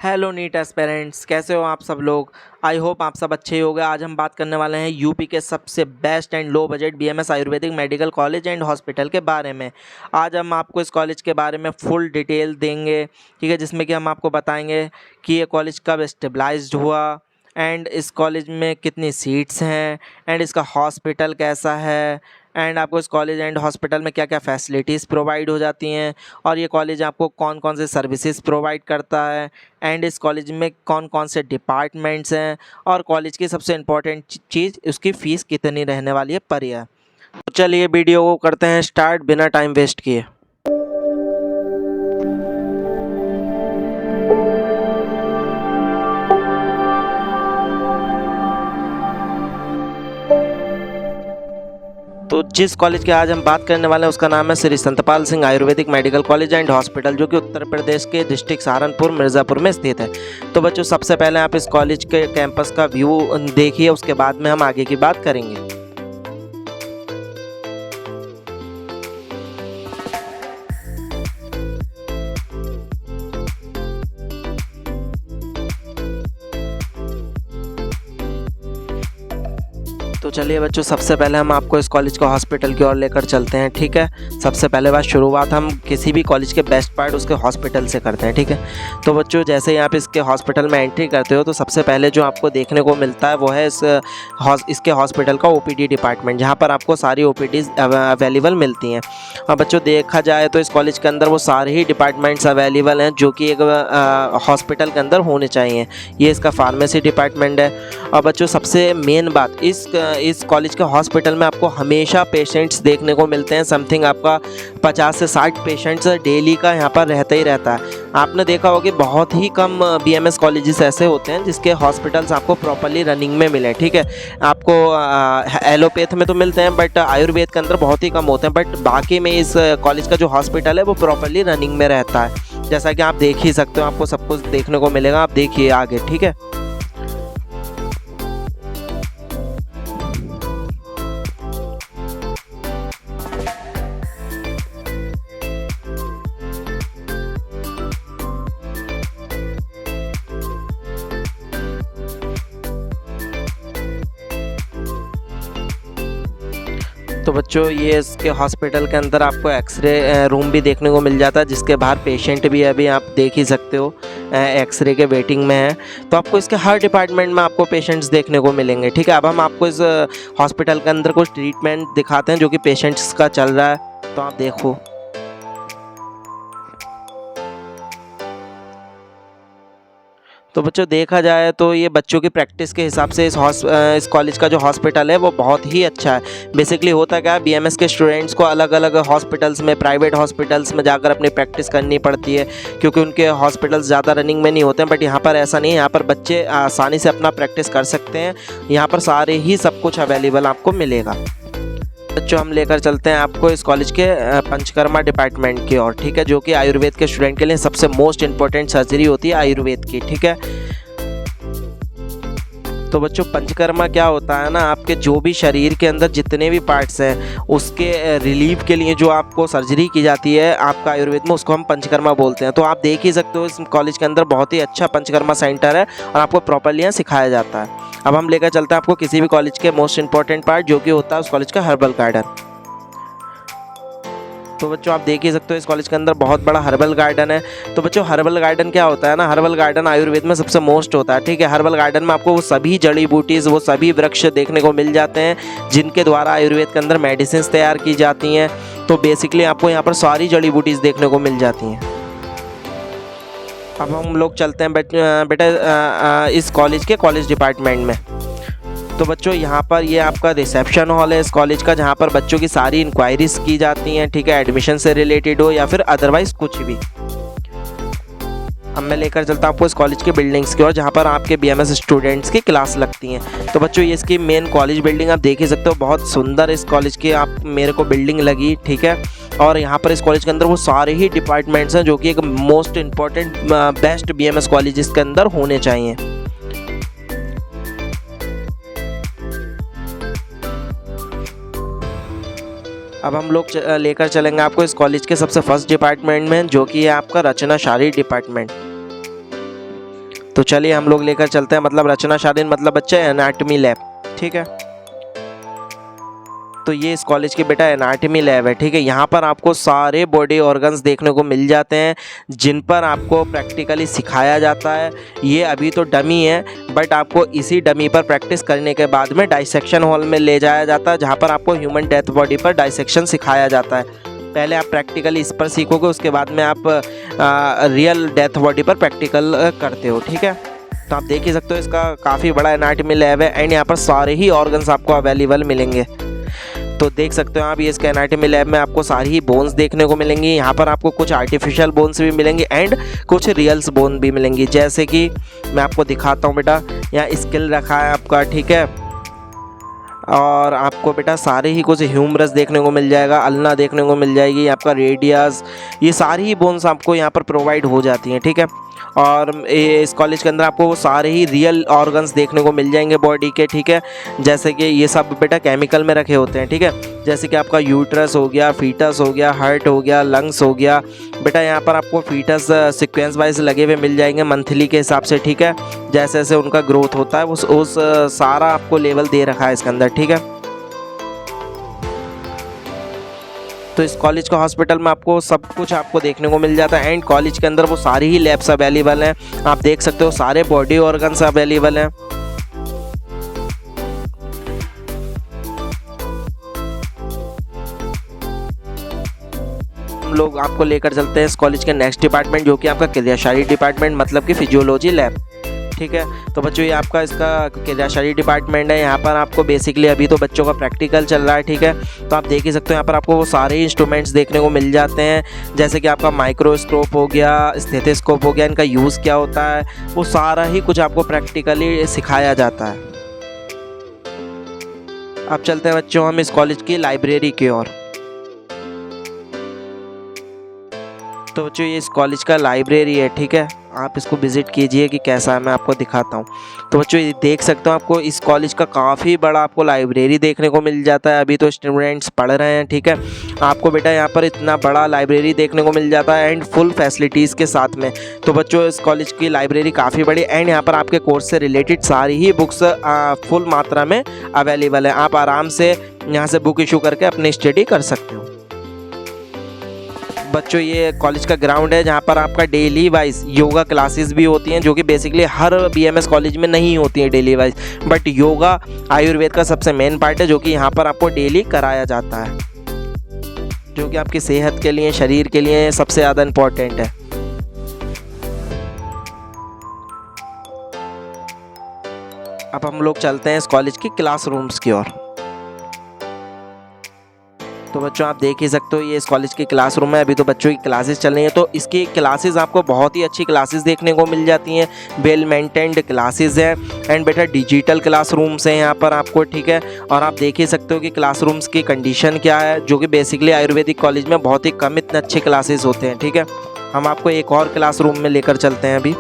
Hello NEET aspirants, कैसे हो आप सब लोग। आई होप आप सब अच्छे ही होंगे। आज हम बात करने वाले हैं यूपी के सबसे best and low budget BMS Ayurvedic medical college and hospital के बारे में। आज हम आपको इस कॉलेज के बारे में फुल डिटेल देंगे, ठीक है, जिसमें कि हम आपको बताएंगे कि ये कॉलेज कब स्टेबलाइज्ड हुआ एंड इस कॉलेज में कितनी सीट्स हैं एंड इसका हॉस्पिटल कैसा है एंड आपको इस कॉलेज एंड हॉस्पिटल में क्या क्या फैसिलिटीज़ प्रोवाइड हो जाती हैं और ये कॉलेज आपको कौन कौन से सर्विसेज प्रोवाइड करता है एंड इस कॉलेज में कौन कौन से डिपार्टमेंट्स हैं और कॉलेज की सबसे इम्पोर्टेंट चीज़ उसकी फ़ीस कितनी रहने वाली है पर ईयर। तो चलिए वीडियो को करते हैं स्टार्ट बिना टाइम वेस्ट किए। तो जिस कॉलेज की आज हम बात करने वाले हैं उसका नाम है Shri Santpal Singh Ayurvedic medical college and hospital, जो कि उत्तर प्रदेश के डिस्ट्रिक्ट सहारनपुर मिर्ज़ापुर में स्थित है। तो बच्चों, सबसे पहले आप इस कॉलेज के कैंपस का व्यू देखिए, उसके बाद में हम आगे की बात करेंगे। तो चलिए बच्चों, सबसे पहले हम आपको इस कॉलेज को हॉस्पिटल की ओर लेकर चलते हैं, ठीक है। सबसे पहले बात शुरुआत हम किसी भी कॉलेज के बेस्ट पार्ट उसके हॉस्पिटल से करते हैं, ठीक है। तो बच्चों, जैसे ही आप इसके हॉस्पिटल में एंट्री करते हो तो सबसे पहले जो आपको देखने को मिलता है वो है इसके हॉस्पिटल का ओपीडी डिपार्टमेंट, जहाँ पर आपको सारी ओपीडीज़ अवेलेबल मिलती हैं। और बच्चों, देखा जाए तो इस कॉलेज के अंदर वो सारे ही डिपार्टमेंट्स अवेलेबल हैं जो कि एक हॉस्पिटल के अंदर होने चाहिए। ये इसका फार्मेसी डिपार्टमेंट है। और बच्चों, सबसे मेन बात, इस कॉलेज के हॉस्पिटल में आपको हमेशा पेशेंट्स देखने को मिलते हैं। समथिंग आपका 50 से 60 पेशेंट्स डेली का यहाँ पर रहता ही रहता है। आपने देखा होगा कि बहुत ही कम बीएमएस कॉलेजेस ऐसे होते हैं जिसके हॉस्पिटल्स आपको प्रॉपर्ली रनिंग में मिले, ठीक है। आपको एलोपैथ में तो मिलते हैं बट आयुर्वेद के अंदर बहुत ही कम होते हैं, बट बाकी में इस कॉलेज का जो हॉस्पिटल है वो प्रॉपर्ली रनिंग में रहता है। जैसा कि आप देख ही सकते हो, आपको सब कुछ देखने को मिलेगा। आप देखिए आगे, ठीक है। तो बच्चों, ये इसके हॉस्पिटल के अंदर आपको एक्सरे रूम भी देखने को मिल जाता है, जिसके बाहर पेशेंट भी अभी आप देख ही सकते हो एक्सरे के वेटिंग में है। तो आपको इसके हर डिपार्टमेंट में आपको पेशेंट्स देखने को मिलेंगे, ठीक है। अब हम आपको इस हॉस्पिटल के अंदर कुछ ट्रीटमेंट दिखाते हैं जो कि पेशेंट्स का चल रहा है, तो आप देखो। तो बच्चों, देखा जाए तो ये बच्चों की प्रैक्टिस के हिसाब से इस कॉलेज का जो हॉस्पिटल है वो बहुत ही अच्छा है। बेसिकली होता क्या है, बीएमएस के स्टूडेंट्स को अलग अलग हॉस्पिटल्स में, प्राइवेट हॉस्पिटल्स में जाकर अपनी प्रैक्टिस करनी पड़ती है, क्योंकि उनके हॉस्पिटल्स ज़्यादा रनिंग में नहीं होते हैं। बट यहाँ पर ऐसा नहीं है, यहाँ पर बच्चे आसानी से अपना प्रैक्टिस कर सकते हैं। यहाँ पर सारे ही सब कुछ अवेलेबल आपको मिलेगा। बच्चों, हम लेकर चलते हैं आपको इस कॉलेज के पंचकर्मा डिपार्टमेंट की ओर, ठीक है, जो कि आयुर्वेद के स्टूडेंट के लिए सबसे मोस्ट इम्पोर्टेंट सर्जरी होती है आयुर्वेद की, ठीक है। तो बच्चों, पंचकर्मा क्या होता है ना, आपके जो भी शरीर के अंदर जितने भी पार्ट्स हैं उसके रिलीफ के लिए जो आपको सर्जरी की जाती है आपका आयुर्वेद में, उसको हम पंचकर्मा बोलते हैं। तो आप देख ही सकते हो इस कॉलेज के अंदर बहुत ही अच्छा पंचकर्मा सेंटर है और आपको प्रॉपर्ली यहाँ सिखाया जाता है। अब हम लेकर चलते हैं आपको किसी भी कॉलेज के मोस्ट इंपॉर्टेंट पार्ट, जो कि होता है उस कॉलेज का हर्बल गार्डन। तो बच्चों, आप देख ही सकते हो इस कॉलेज के अंदर बहुत बड़ा हर्बल गार्डन है। तो बच्चों, हर्बल गार्डन क्या होता है ना, हर्बल गार्डन आयुर्वेद में सबसे मोस्ट होता है, ठीक है। हर्बल गार्डन में आपको वो सभी जड़ी बूटीज़, वो सभी वृक्ष देखने को मिल जाते हैं जिनके द्वारा आयुर्वेद के अंदर मेडिसिन तैयार की जाती हैं। तो बेसिकली आपको यहाँ पर सारी जड़ी बूटीज़ देखने को मिल जाती हैं। अब हम लोग चलते हैं बेटा इस कॉलेज के कॉलेज डिपार्टमेंट में। तो बच्चों, यहाँ पर ये आपका रिसेप्शन हॉल है इस कॉलेज का, जहाँ पर बच्चों की सारी इंक्वायरीज की जाती हैं, ठीक है, एडमिशन से रिलेटेड हो या फिर अदरवाइज कुछ भी। अब मैं लेकर चलता हूँ आपको इस कॉलेज की बिल्डिंग्स की ओर, जहाँ पर आपके बीएमएस स्टूडेंट्स की क्लास लगती हैं। तो बच्चों, ये इसकी मेन कॉलेज बिल्डिंग आप देख ही सकते हो, बहुत सुंदर इस कॉलेज की आप मेरे को बिल्डिंग लगी, ठीक है। और यहाँ पर इस कॉलेज के अंदर वो सारे ही डिपार्टमेंट्स हैं जो कि एक most important best BMS college इसके अंदर होने चाहिए। अब हम लोग लेकर चलेंगे आपको इस कॉलेज के सबसे फर्स्ट डिपार्टमेंट में, जो कि है आपका रचनाशाली डिपार्टमेंट। तो चलिए हम लोग लेकर चलते हैं, मतलब रचना शालीन मतलब बच्चे एनाटमी लैब, ठीक है। तो ये इस कॉलेज की बेटा एनाटमी लैब है, ठीक है। यहाँ पर आपको सारे बॉडी ऑर्गन्स देखने को मिल जाते हैं जिन पर आपको प्रैक्टिकली सिखाया जाता है। ये अभी तो डमी है, बट आपको इसी डमी पर प्रैक्टिस करने के बाद में डाइसेक्शन हॉल में ले जाया जाता है, जहाँ पर आपको ह्यूमन डेथ बॉडी पर डाइसेक्शन सिखाया जाता है। पहले आप प्रैक्टिकली इस पर सीखोगे, उसके बाद में आप रियल डेथ बॉडी पर प्रैक्टिकल करते हो, ठीक है। तो आप देख ही सकते हो इसका काफ़ी बड़ा एनाटमी लैब है एंड यहाँ पर सारे ही ऑर्गन्स आपको अवेलेबल मिलेंगे। तो देख सकते हो आप, ये इसके एनाटमी लैब में आपको सारी ही बोन्स देखने को मिलेंगी। यहाँ पर आपको कुछ आर्टिफिशियल बोन्स भी मिलेंगी एंड कुछ रियल्स बोन भी मिलेंगी, जैसे कि मैं आपको दिखाता हूँ बेटा। यहाँ स्केल रखा है आपका, ठीक है। और आपको बेटा सारे ही कुछ ह्यूमरस देखने को मिल जाएगा, अल्ना देखने को मिल जाएगी, आपका रेडियस, ये सारी ही बोन्स आपको यहाँ पर प्रोवाइड हो जाती हैं, ठीक है। और इस कॉलेज के अंदर आपको वो सारे ही रियल ऑर्गन्स देखने को मिल जाएंगे बॉडी के, ठीक है। जैसे कि ये सब बेटा केमिकल में रखे होते हैं, ठीक है। जैसे कि आपका यूट्रस हो गया, फीटस हो गया, हार्ट हो गया, लंग्स हो गया। बेटा यहाँ पर आपको फीटस सीक्वेंस वाइज लगे हुए मिल जाएंगे मंथली के हिसाब से, ठीक है। जैसे जैसे उनका ग्रोथ होता है उस सारा आपको लेवल दे रखा है इसके अंदर, ठीक है। तो इस कॉलेज का हॉस्पिटल में आपको सब कुछ आपको देखने को मिल जाता है एंड कॉलेज के अंदर वो सारी ही लैब्स अवेलेबल हैं। आप देख सकते हो सारे बॉडी ऑर्गन्स अवेलेबल हैं। हम लोग आपको लेकर चलते हैं इस कॉलेज के नेक्स्ट डिपार्टमेंट, जो कि आपका क्रियाशाली डिपार्टमेंट मतलब कि फिजियोलॉजी लैब, ठीक है। तो बच्चों ये आपका इसका क्रियाशाली डिपार्टमेंट है। यहाँ पर आपको बेसिकली अभी तो बच्चों का प्रैक्टिकल चल रहा है, ठीक है। तो आप देख ही सकते हो यहाँ पर आपको वो सारे इंस्ट्रूमेंट्स देखने को मिल जाते हैं, जैसे कि आपका माइक्रोस्कोप हो गया, स्टेथोस्कोप हो गया, इनका यूज़ क्या होता है, वो सारा ही कुछ आपको प्रैक्टिकली सिखाया जाता है। अब चलते हैं बच्चों हम इस कॉलेज की लाइब्रेरी की ओर। तो बच्चों ये इस कॉलेज का लाइब्रेरी है, ठीक है। आप इसको विज़िट कीजिए कि कैसा है, मैं आपको दिखाता हूँ। तो बच्चों ये देख सकते हो, आपको इस कॉलेज का काफ़ी बड़ा आपको लाइब्रेरी देखने को मिल जाता है। अभी तो स्टूडेंट्स पढ़ रहे हैं, ठीक है। आपको बेटा यहाँ पर इतना बड़ा लाइब्रेरी देखने को मिल जाता है एंड फुल फैसिलिटीज़ के साथ में। तो बच्चों इस कॉलेज की लाइब्रेरी काफ़ी बड़ी एंड यहाँ पर आपके कोर्स से रिलेटेड सारी ही बुक्स फुल मात्रा में अवेलेबल है। आप आराम से यहाँ से बुक इशू करके अपनी स्टडी कर सकते हो। बच्चों ये कॉलेज का ग्राउंड है जहाँ पर आपका डेली वाइज योगा क्लासेस भी होती हैं, जो कि बेसिकली हर बीएमएस कॉलेज में नहीं होती हैं daily wise, but yoga Ayurveda का सबसे मेन पार्ट है जो कि यहाँ पर आपको डेली कराया जाता है, जो कि आपकी सेहत के लिए, शरीर के लिए सबसे ज़्यादा इम्पोर्टेंट है। अब हम लोग चलते हैं इस कॉलेज की क्लासरूम्स की ओर। तो बच्चों आप देख ही सकते हो ये इस कॉलेज की क्लासरूम है। अभी तो बच्चों की क्लासेस चल रही हैं, तो इसकी क्लासेस आपको बहुत ही अच्छी क्लासेस देखने को मिल जाती हैं, वेल मेंटेन्ड क्लासेस हैं एंड बेटा डिजिटल क्लासरूम्स हैं यहाँ पर आपको, ठीक है। और आप देख ही सकते हो कि क्लासरूम्स की कंडीशन क्या है, जो कि बेसिकली आयुर्वेदिक कॉलेज में बहुत ही कम इतने अच्छे क्लासेस होते हैं, ठीक है। हम आपको एक और क्लासरूम में लेकर चलते हैं अभी,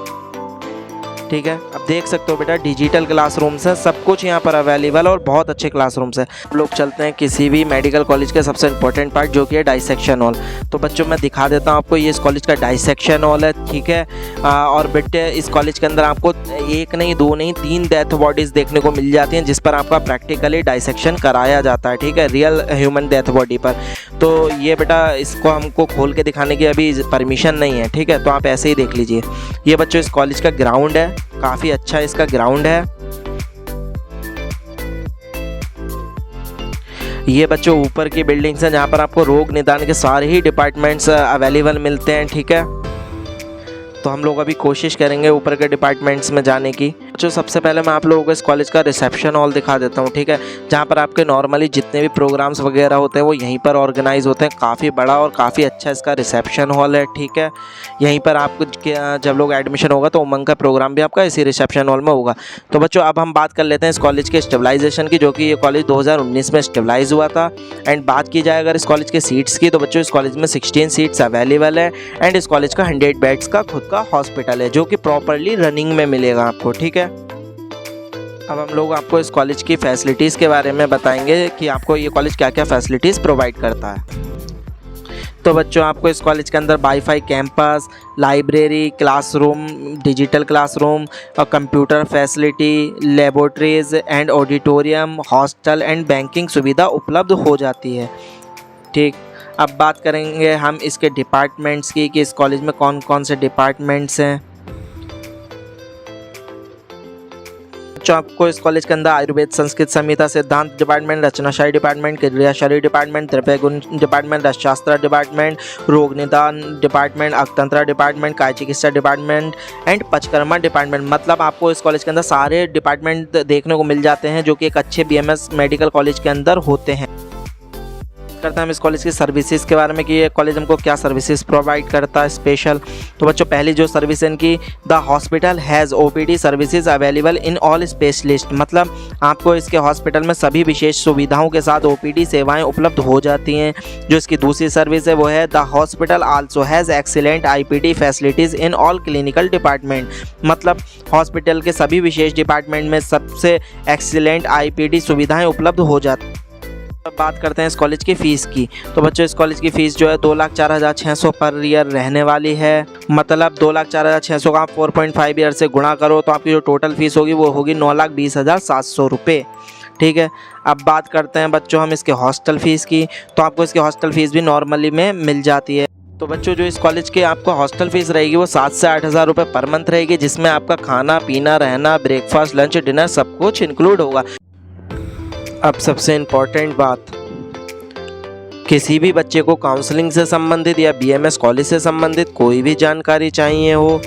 ठीक है। अब देख सकते हो बेटा डिजिटल क्लासरूम्स हैं, सब कुछ यहाँ पर अवेलेबल और बहुत अच्छे क्लासरूम्स हैं। हम लोग चलते हैं किसी भी मेडिकल कॉलेज के सबसे इंपॉर्टेंट पार्ट, जो कि है डाइसेक्शन हॉल। तो बच्चों मैं दिखा देता हूँ आपको, ये इस कॉलेज का डाइसेक्शन हॉल है, ठीक है। और बेटे इस कॉलेज के अंदर आपको एक नहीं, दो नहीं, 3 डेथ बॉडीज़ देखने को मिल जाती हैं, जिस पर आपका प्रैक्टिकली डाइसेक्शन कराया जाता है, ठीक है, रियल ह्यूमन डेथ बॉडी पर। तो ये बेटा इसको हमको खोल के दिखाने की अभी परमिशन नहीं है, ठीक है, तो आप ऐसे ही देख लीजिए। ये बच्चों इस कॉलेज का ग्राउंड है, काफ़ी अच्छा इसका ग्राउंड है। ये बच्चों ऊपर की बिल्डिंग्स हैं जहाँ पर आपको रोग निदान के सारे ही डिपार्टमेंट्स अवेलेबल मिलते हैं, ठीक है। तो हम लोग अभी कोशिश करेंगे ऊपर के डिपार्टमेंट्स में जाने की। जो सबसे पहले मैं आप लोगों को इस कॉलेज का रिसेप्शन हॉल दिखा देता हूँ, ठीक है, जहाँ पर आपके नॉर्मली जितने भी प्रोग्राम्स वगैरह होते हैं वो यहीं पर ऑर्गेनाइज होते हैं। काफ़ी बड़ा और काफ़ी अच्छा इसका रिसेप्शन हॉल है, ठीक है। यहीं पर आपको जब लोग एडमिशन होगा तो उमंग का प्रोग्राम भी आपका इसी रिसेप्शन हॉल में होगा। तो बच्चों अब हम बात कर लेते हैं इस कॉलेज के स्टेबलाइजेशन की, जो कि ये कॉलेज 2019 में स्टेबलाइज हुआ था। एंड बात की जाए अगर इस कॉलेज के सीट्स की, तो बच्चों इस कॉलेज में 16 सीट्स अवेलेबल है एंड इस कॉलेज का 100 बेड्स का खुद का हॉस्पिटल है, जो कि प्रॉपरली रनिंग में मिलेगा आपको, ठीक है। अब हम लोग आपको इस कॉलेज की फैसिलिटीज़ के बारे में बताएंगे कि आपको ये कॉलेज क्या क्या फैसिलिटीज़ प्रोवाइड करता है। तो बच्चों आपको इस कॉलेज के अंदर wifi campus, library, classroom, digital classroom और computer facility, laboratories and auditorium, hostel and banking सुविधा उपलब्ध हो जाती है। ठीक, अब बात करेंगे हम इसके डिपार्टमेंट्स की कि इस कॉलेज में कौन कौन से डिपार्टमेंट्स हैं। जो आपको इस कॉलेज के अंदर आयुर्वेद, संस्कृत, संहिता, सिद्धांत डिपार्टमेंट, रचनाशास्त्र डिपार्टमेंट, क्रियाशास्त्र डिपार्टमेंट, द्रव्य गुण डिपार्टमेंट, रसशास्त्र डिपार्टमेंट, रोग निदान डिपार्टमेंट, अर्थतंत्र डिपार्टमेंट, काय चिकित्सा डिपार्टमेंट एंड पंचकर्मा डिपार्टमेंट, मतलब आपको इस कॉलेज के अंदर सारे डिपार्टमेंट देखने को मिल जाते हैं जो कि एक अच्छे BMS मेडिकल कॉलेज के अंदर होते हैं। करते हैं हम इस कॉलेज की सर्विसेज के बारे में कि ये कॉलेज हमको क्या सर्विसेज प्रोवाइड करता है स्पेशल। तो बच्चों पहली जो सर्विस है इनकी, the hospital has OPD services available in all specialist, मतलब आपको इसके हॉस्पिटल में सभी विशेष सुविधाओं के साथ OPD सेवाएं उपलब्ध हो जाती हैं। जो इसकी दूसरी सर्विस है वो है the hospital also has excellent IPD facilities in all clinical department, मतलब हॉस्पिटल के सभी विशेष डिपार्टमेंट में सबसे एक्सीलेंट IPD सुविधाएँ उपलब्ध हो जाती हैं। अब बात करते हैं इस कॉलेज की फ़ीस की। तो बच्चों इस कॉलेज की फ़ीस जो है 2,04,600 पर ईयर रहने वाली है, मतलब 2,04,600 का आप 4.5 ईयर से गुणा करो तो आपकी जो टोटल फ़ीस होगी वो होगी 9,20,700 रुपये। ठीक है, अब बात करते हैं बच्चों हम इसके हॉस्टल फ़ीस की। तो आपको इसकी हॉस्टल फ़ीस भी नॉर्मली में मिल जाती है। तो बच्चों जो इस कॉलेज के आपको हॉस्टल फ़ीस रहेगी वो 7 से 8,000 रुपये पर मंथ रहेगी, जिसमें आपका खाना पीना, रहना, ब्रेकफास्ट, लंच, डिनर सब कुछ इंक्लूड होगा। अब सबसे इम्पॉर्टेंट बात, किसी भी बच्चे को काउंसलिंग से संबंधित या BMS कॉलेज से संबंधित कोई भी जानकारी चाहिए हो,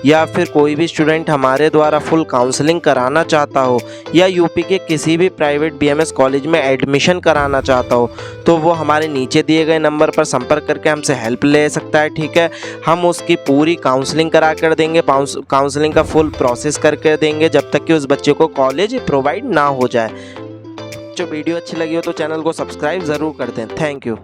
या फिर कोई भी स्टूडेंट हमारे द्वारा फुल काउंसलिंग कराना चाहता हो, या यूपी के किसी भी प्राइवेट BMS कॉलेज में एडमिशन कराना चाहता हो, तो वो हमारे नीचे दिए गए नंबर पर संपर्क करके हमसे हेल्प ले सकता है। ठीक है, हम उसकी पूरी काउंसलिंग करा कर देंगे, काउंसलिंग का फुल प्रोसेस करके देंगे जब तक कि उस बच्चे को कॉलेज प्रोवाइड ना हो जाए। जो वीडियो अच्छी लगी हो तो चैनल को सब्सक्राइब ज़रूर कर दें। Thank you.